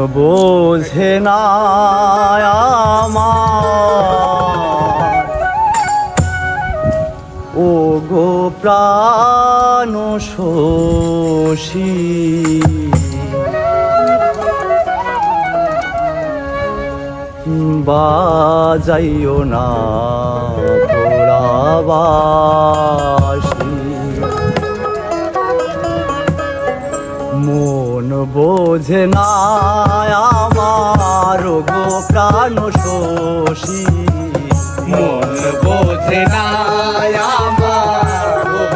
বোঝে না আমার ও গো প্রাণ শোষী বাজাইও না পোড়াবাসি মন বোঝে না আমার গো প্রাণ শোষী মন বোঝে না আমার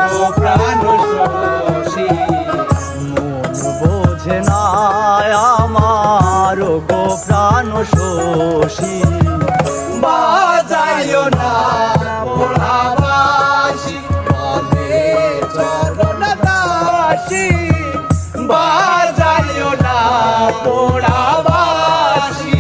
গো প্রাণ শোষী মন বোঝে না আমার গো প্রাণ শোষী বাজাইও না পোড়াবাসি বলে চরণ দাসী বাজাইও না পোড়াবাসি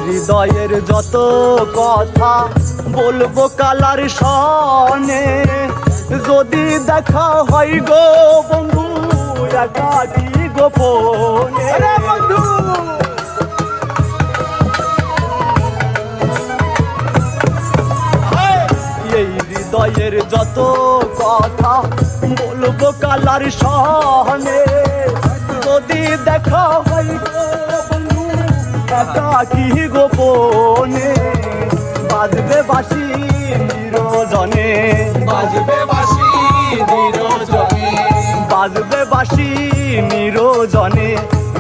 হৃদয়ের যত কথা বলবো কালার সনে যদি দেখা হয় গো বন্ধু একাকি গোপনে বন্ধু এই হৃদয়ের যত কথা বলবো কালার সনে যদি দেখা হয় গো কি গোপনে বাজবে বাঁশি নিরজনে বাজবে বাঁশি নিরজনে বাজবে বাঁশি নিরজনে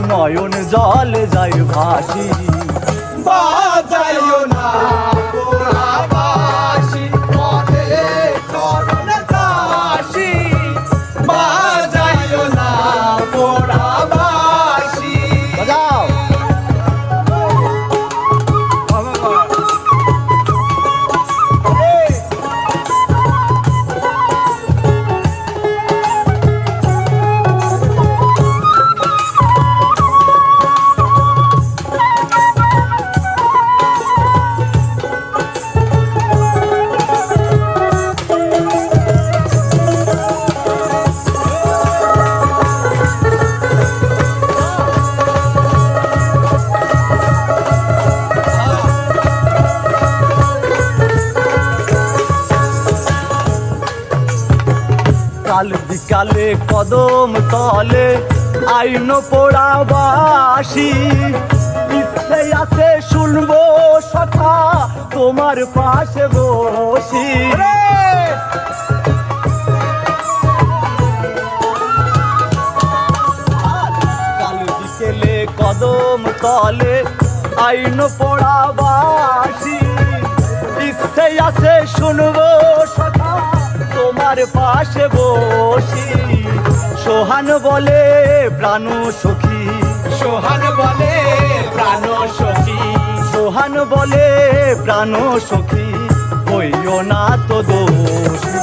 নয়ন জল যায় ভাসি বাজাইও না পোড়াবাসি বলে চরণ দাসী বাজাইও না পোড়াবাসি বাজাও কাল বিকালে কদম তলে আইন পোড়াবাসি ইচ্ছে আছে শুনবো সখা তোমার পাশে বসি কাল বিকেলে কদম তলে আইন পোড়াবাসি ইচ্ছে আছে শুনবো সখা তোমার পাশে বসি সোহান বলে প্রাণ সখী সোহান বলে প্রাণ সখী সোহান বলে প্রাণ সখী হইও না তো দোষ